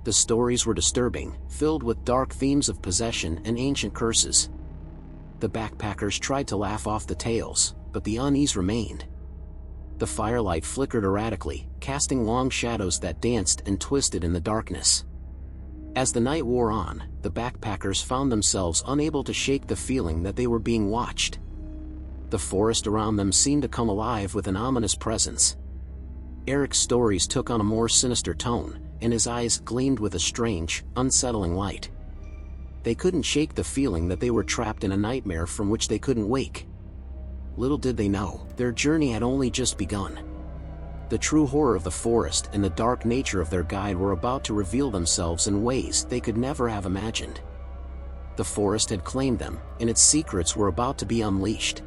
The stories were disturbing, filled with dark themes of possession and ancient curses. The backpackers tried to laugh off the tales, but the unease remained. The firelight flickered erratically, casting long shadows that danced and twisted in the darkness. As the night wore on, the backpackers found themselves unable to shake the feeling that they were being watched. The forest around them seemed to come alive with an ominous presence. Eric's stories took on a more sinister tone, and his eyes gleamed with a strange, unsettling light. They couldn't shake the feeling that they were trapped in a nightmare from which they couldn't wake. Little did they know, their journey had only just begun. The true horror of the forest and the dark nature of their guide were about to reveal themselves in ways they could never have imagined. The forest had claimed them, and its secrets were about to be unleashed.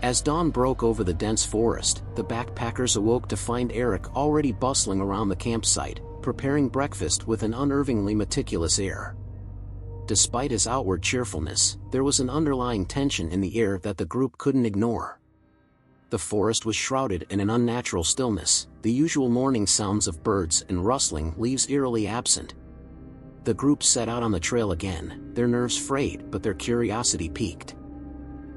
As dawn broke over the dense forest, the backpackers awoke to find Eric already bustling around the campsite, preparing breakfast with an unnervingly meticulous air. Despite his outward cheerfulness, there was an underlying tension in the air that the group couldn't ignore. The forest was shrouded in an unnatural stillness, the usual morning sounds of birds and rustling leaves eerily absent. The group set out on the trail again, their nerves frayed but their curiosity piqued.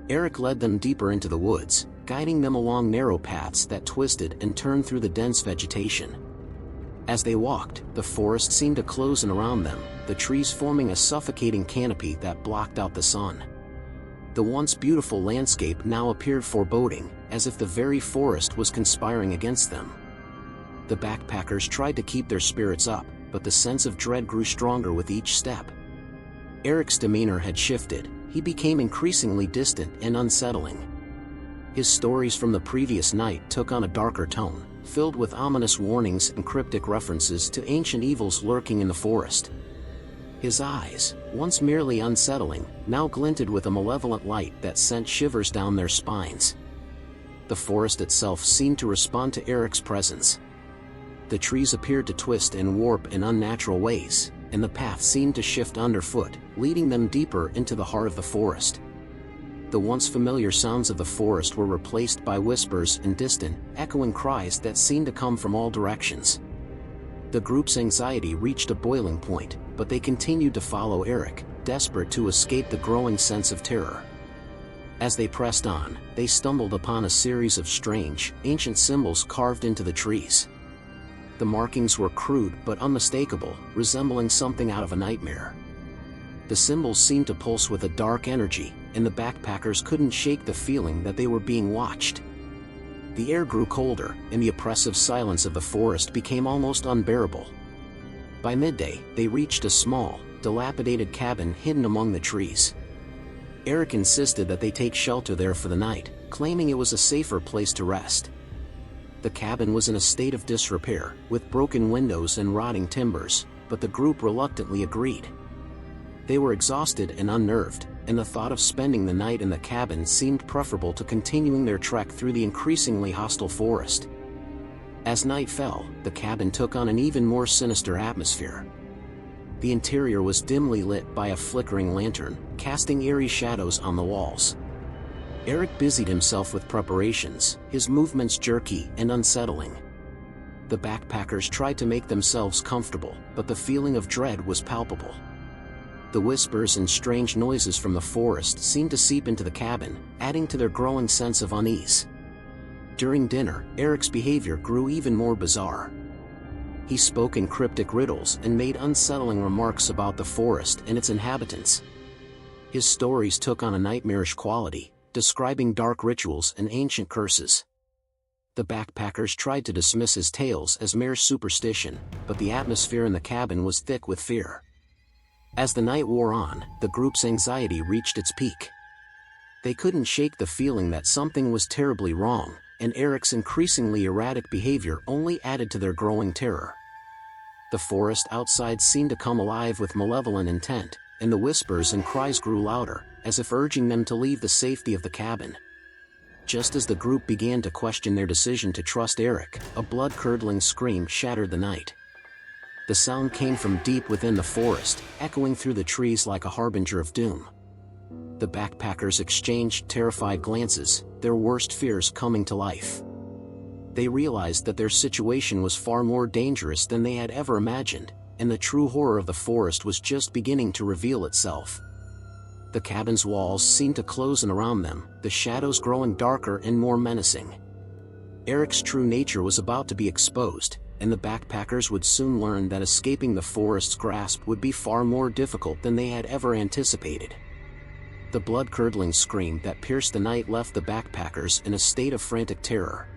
Eric led them deeper into the woods, guiding them along narrow paths that twisted and turned through the dense vegetation. As they walked, the forest seemed to close in around them, the trees forming a suffocating canopy that blocked out the sun. The once beautiful landscape now appeared foreboding, as if the very forest was conspiring against them. The backpackers tried to keep their spirits up, but the sense of dread grew stronger with each step. Eric's demeanor had shifted, he became increasingly distant and unsettling. His stories from the previous night took on a darker tone, filled with ominous warnings and cryptic references to ancient evils lurking in the forest. His eyes, once merely unsettling, now glinted with a malevolent light that sent shivers down their spines. The forest itself seemed to respond to Eric's presence. The trees appeared to twist and warp in unnatural ways, and the path seemed to shift underfoot, leading them deeper into the heart of the forest. The once familiar sounds of the forest were replaced by whispers and distant, echoing cries that seemed to come from all directions. The group's anxiety reached a boiling point, but they continued to follow Eric, desperate to escape the growing sense of terror. As they pressed on, they stumbled upon a series of strange, ancient symbols carved into the trees. The markings were crude but unmistakable, resembling something out of a nightmare. The symbols seemed to pulse with a dark energy, and the backpackers couldn't shake the feeling that they were being watched. The air grew colder, and the oppressive silence of the forest became almost unbearable. By midday, they reached a small, dilapidated cabin hidden among the trees. Eric insisted that they take shelter there for the night, claiming it was a safer place to rest. The cabin was in a state of disrepair, with broken windows and rotting timbers, but the group reluctantly agreed. They were exhausted and unnerved, and the thought of spending the night in the cabin seemed preferable to continuing their trek through the increasingly hostile forest. As night fell, the cabin took on an even more sinister atmosphere. The interior was dimly lit by a flickering lantern, casting eerie shadows on the walls. Eric busied himself with preparations, his movements jerky and unsettling. The backpackers tried to make themselves comfortable, but the feeling of dread was palpable. The whispers and strange noises from the forest seemed to seep into the cabin, adding to their growing sense of unease. During dinner, Eric's behavior grew even more bizarre. He spoke in cryptic riddles and made unsettling remarks about the forest and its inhabitants. His stories took on a nightmarish quality, describing dark rituals and ancient curses. The backpackers tried to dismiss his tales as mere superstition, but the atmosphere in the cabin was thick with fear. As the night wore on, the group's anxiety reached its peak. They couldn't shake the feeling that something was terribly wrong, and Eric's increasingly erratic behavior only added to their growing terror. The forest outside seemed to come alive with malevolent intent, and the whispers and cries grew louder, as if urging them to leave the safety of the cabin. Just as the group began to question their decision to trust Eric, a blood-curdling scream shattered the night. The sound came from deep within the forest, echoing through the trees like a harbinger of doom. The backpackers exchanged terrified glances, their worst fears coming to life. They realized that their situation was far more dangerous than they had ever imagined, and the true horror of the forest was just beginning to reveal itself. The cabin's walls seemed to close in around them, the shadows growing darker and more menacing. Eric's true nature was about to be exposed, and the backpackers would soon learn that escaping the forest's grasp would be far more difficult than they had ever anticipated. The blood-curdling scream that pierced the night left the backpackers in a state of frantic terror.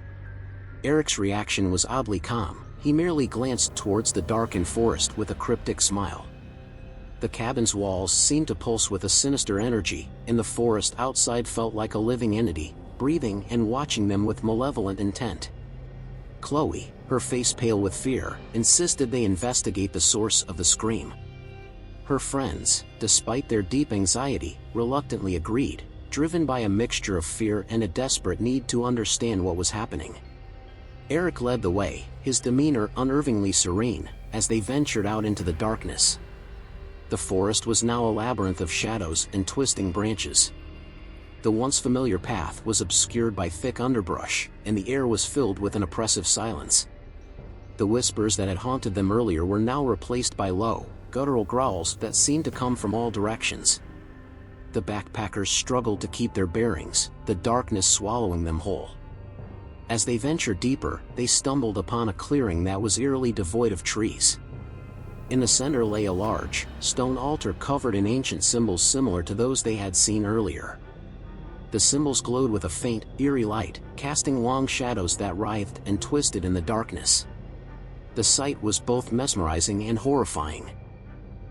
Eric's reaction was oddly calm. He merely glanced towards the darkened forest with a cryptic smile. The cabin's walls seemed to pulse with a sinister energy, and the forest outside felt like a living entity, breathing and watching them with malevolent intent. Chloe, her face pale with fear, insisted they investigate the source of the scream. Her friends, despite their deep anxiety, reluctantly agreed, driven by a mixture of fear and a desperate need to understand what was happening. Eric led the way, his demeanor unnervingly serene, as they ventured out into the darkness. The forest was now a labyrinth of shadows and twisting branches. The once familiar path was obscured by thick underbrush, and the air was filled with an oppressive silence. The whispers that had haunted them earlier were now replaced by low, guttural growls that seemed to come from all directions. The backpackers struggled to keep their bearings, the darkness swallowing them whole. As they ventured deeper, they stumbled upon a clearing that was eerily devoid of trees. In the center lay a large, stone altar covered in ancient symbols similar to those they had seen earlier. The symbols glowed with a faint, eerie light, casting long shadows that writhed and twisted in the darkness. The sight was both mesmerizing and horrifying.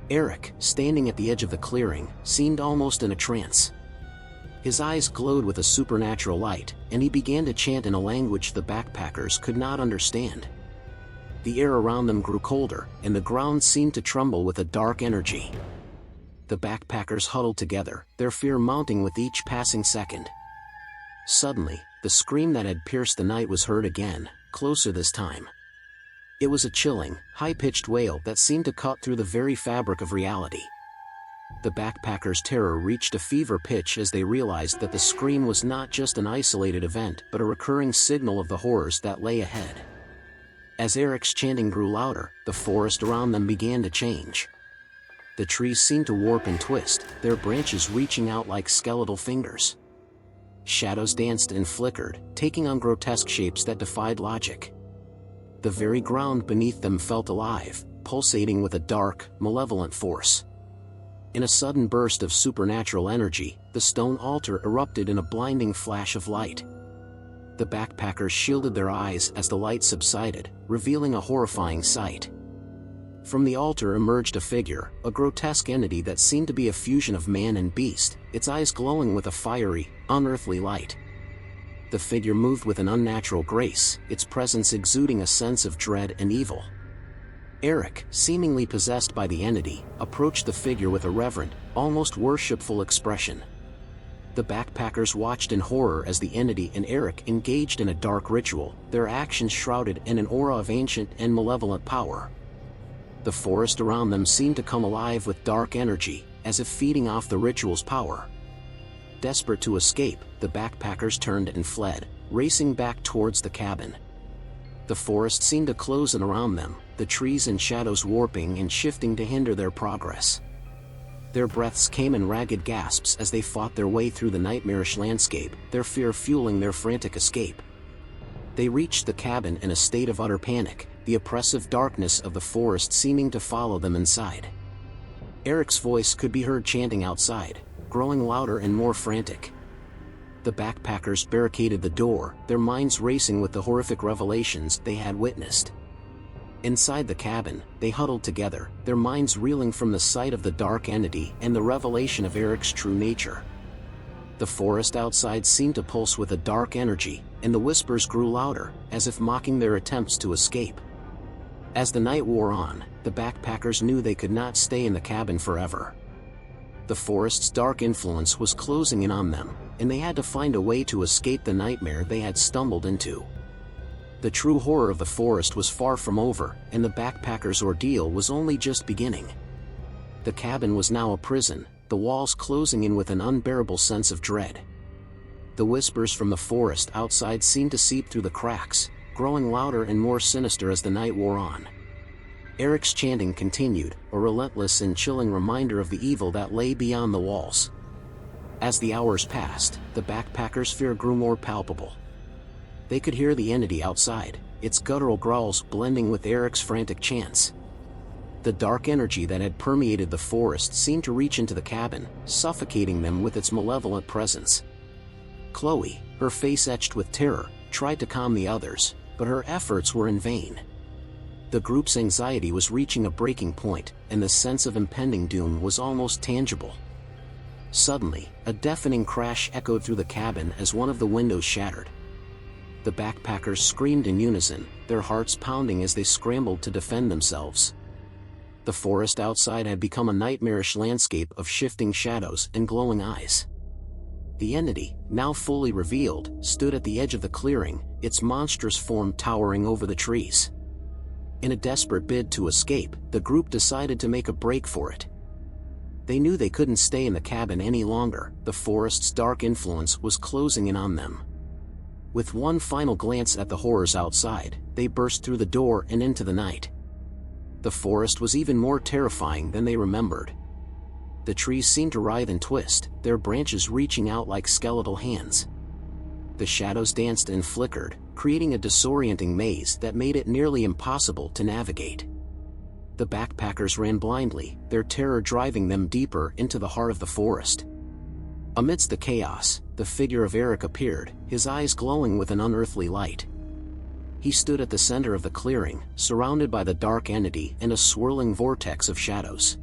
Eric, standing at the edge of the clearing, seemed almost in a trance. His eyes glowed with a supernatural light, and he began to chant in a language the backpackers could not understand. The air around them grew colder, and the ground seemed to tremble with a dark energy. The backpackers huddled together, their fear mounting with each passing second. Suddenly, the scream that had pierced the night was heard again, closer this time. It was a chilling, high-pitched wail that seemed to cut through the very fabric of reality. The backpackers' terror reached a fever pitch as they realized that the scream was not just an isolated event but a recurring signal of the horrors that lay ahead. As Eric's chanting grew louder, the forest around them began to change. The trees seemed to warp and twist, their branches reaching out like skeletal fingers. Shadows danced and flickered, taking on grotesque shapes that defied logic. The very ground beneath them felt alive, pulsating with a dark, malevolent force. In a sudden burst of supernatural energy, the stone altar erupted in a blinding flash of light. The backpackers shielded their eyes as the light subsided, revealing a horrifying sight. From the altar emerged a figure, a grotesque entity that seemed to be a fusion of man and beast, its eyes glowing with a fiery, unearthly light. The figure moved with an unnatural grace, its presence exuding a sense of dread and evil. Eric, seemingly possessed by the entity, approached the figure with a reverent, almost worshipful expression. The backpackers watched in horror as the entity and Eric engaged in a dark ritual, their actions shrouded in an aura of ancient and malevolent power. The forest around them seemed to come alive with dark energy, as if feeding off the ritual's power. Desperate to escape, the backpackers turned and fled, racing back towards the cabin. The forest seemed to close in around them, the trees and shadows warping and shifting to hinder their progress. Their breaths came in ragged gasps as they fought their way through the nightmarish landscape, their fear fueling their frantic escape. They reached the cabin in a state of utter panic, the oppressive darkness of the forest seeming to follow them inside. Eric's voice could be heard chanting outside, growing louder and more frantic. The backpackers barricaded the door, their minds racing with the horrific revelations they had witnessed. Inside the cabin, they huddled together, their minds reeling from the sight of the dark entity and the revelation of Eric's true nature. The forest outside seemed to pulse with a dark energy, and the whispers grew louder, as if mocking their attempts to escape. As the night wore on, the backpackers knew they could not stay in the cabin forever. The forest's dark influence was closing in on them, and they had to find a way to escape the nightmare they had stumbled into. The true horror of the forest was far from over, and the backpackers' ordeal was only just beginning. The cabin was now a prison, the walls closing in with an unbearable sense of dread. The whispers from the forest outside seemed to seep through the cracks, growing louder and more sinister as the night wore on. Eric's chanting continued, a relentless and chilling reminder of the evil that lay beyond the walls. As the hours passed, the backpackers' fear grew more palpable. They could hear the entity outside, its guttural growls blending with Eric's frantic chants. The dark energy that had permeated the forest seemed to reach into the cabin, suffocating them with its malevolent presence. Chloe, her face etched with terror, tried to calm the others, but her efforts were in vain. The group's anxiety was reaching a breaking point, and the sense of impending doom was almost tangible. Suddenly, a deafening crash echoed through the cabin as one of the windows shattered. The backpackers screamed in unison, their hearts pounding as they scrambled to defend themselves. The forest outside had become a nightmarish landscape of shifting shadows and glowing eyes. The entity, now fully revealed, stood at the edge of the clearing, its monstrous form towering over the trees. In a desperate bid to escape, the group decided to make a break for it. They knew they couldn't stay in the cabin any longer, the forest's dark influence was closing in on them. With one final glance at the horrors outside, they burst through the door and into the night. The forest was even more terrifying than they remembered. The trees seemed to writhe and twist, their branches reaching out like skeletal hands. The shadows danced and flickered, creating a disorienting maze that made it nearly impossible to navigate. The backpackers ran blindly, their terror driving them deeper into the heart of the forest. Amidst the chaos, the figure of Eric appeared, his eyes glowing with an unearthly light. He stood at the center of the clearing, surrounded by the dark entity and a swirling vortex of shadows.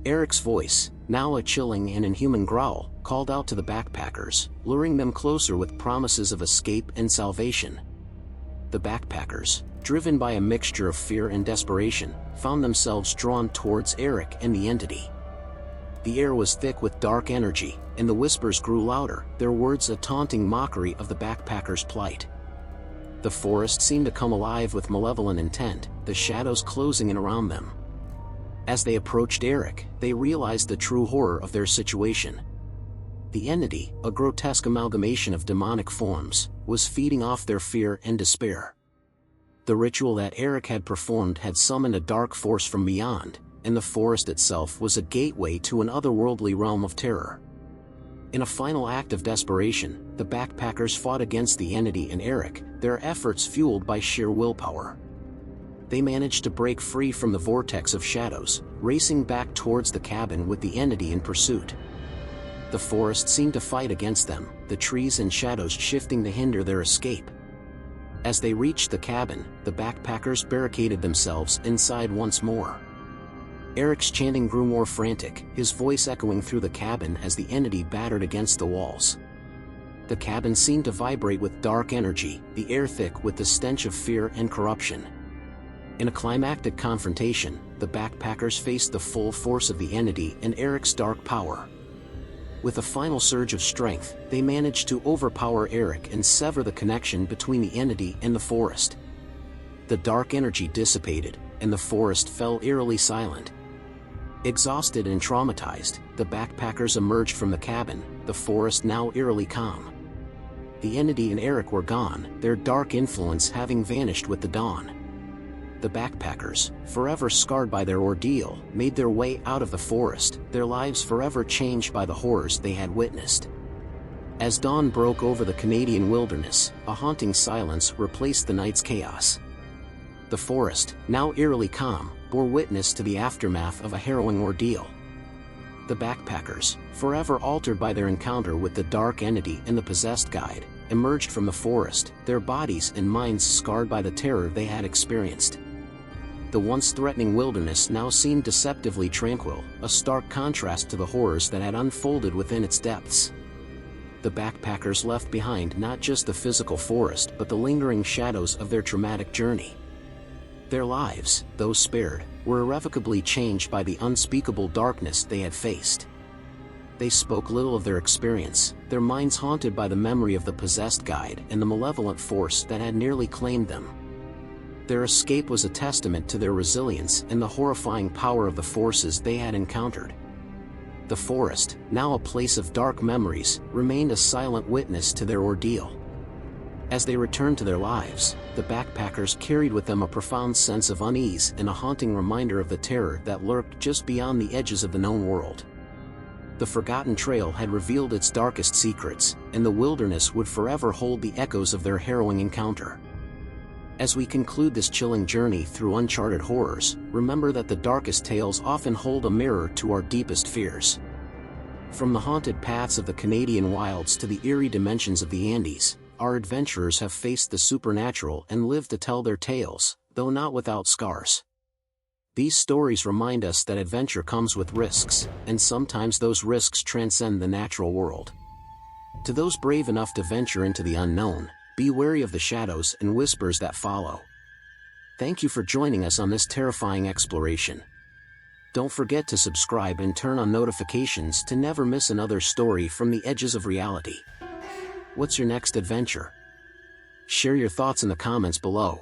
Eric's voice, now a chilling and inhuman growl, called out to the backpackers, luring them closer with promises of escape and salvation. The backpackers, driven by a mixture of fear and desperation, found themselves drawn towards Eric and the entity. The air was thick with dark energy, and the whispers grew louder, their words a taunting mockery of the backpackers' plight. The forest seemed to come alive with malevolent intent, the shadows closing in around them. As they approached Eric, they realized the true horror of their situation. The entity, a grotesque amalgamation of demonic forms, was feeding off their fear and despair. The ritual that Eric had performed had summoned a dark force from beyond, and the forest itself was a gateway to an otherworldly realm of terror. In a final act of desperation, the backpackers fought against the entity and Eric, their efforts fueled by sheer willpower. They managed to break free from the vortex of shadows, racing back towards the cabin with the entity in pursuit. The forest seemed to fight against them, the trees and shadows shifting to hinder their escape. As they reached the cabin, the backpackers barricaded themselves inside once more. Eric's chanting grew more frantic, his voice echoing through the cabin as the entity battered against the walls. The cabin seemed to vibrate with dark energy, the air thick with the stench of fear and corruption. In a climactic confrontation, the backpackers faced the full force of the entity and Eric's dark power. With a final surge of strength, they managed to overpower Eric and sever the connection between the entity and the forest. The dark energy dissipated, and the forest fell eerily silent. Exhausted and traumatized, the backpackers emerged from the cabin, the forest now eerily calm. The entity and Eric were gone, their dark influence having vanished with the dawn. The backpackers, forever scarred by their ordeal, made their way out of the forest, their lives forever changed by the horrors they had witnessed. As dawn broke over the Canadian wilderness, a haunting silence replaced the night's chaos. The forest, now eerily calm, bore witness to the aftermath of a harrowing ordeal. The backpackers, forever altered by their encounter with the dark entity and the possessed guide, emerged from the forest, their bodies and minds scarred by the terror they had experienced. The once threatening wilderness now seemed deceptively tranquil, a stark contrast to the horrors that had unfolded within its depths. The backpackers left behind not just the physical forest but the lingering shadows of their traumatic journey. Their lives, though spared, were irrevocably changed by the unspeakable darkness they had faced. They spoke little of their experience, their minds haunted by the memory of the possessed guide and the malevolent force that had nearly claimed them. Their escape was a testament to their resilience and the horrifying power of the forces they had encountered. The forest, now a place of dark memories, remained a silent witness to their ordeal. As they returned to their lives, the backpackers carried with them a profound sense of unease and a haunting reminder of the terror that lurked just beyond the edges of the known world. The forgotten trail had revealed its darkest secrets, and the wilderness would forever hold the echoes of their harrowing encounter. As we conclude this chilling journey through uncharted horrors, remember that the darkest tales often hold a mirror to our deepest fears. From the haunted paths of the Canadian wilds to the eerie dimensions of the Andes, our adventurers have faced the supernatural and lived to tell their tales, though not without scars. These stories remind us that adventure comes with risks, and sometimes those risks transcend the natural world. To those brave enough to venture into the unknown, be wary of the shadows and whispers that follow. Thank you for joining us on this terrifying exploration. Don't forget to subscribe and turn on notifications to never miss another story from the edges of reality. What's your next adventure? Share your thoughts in the comments below.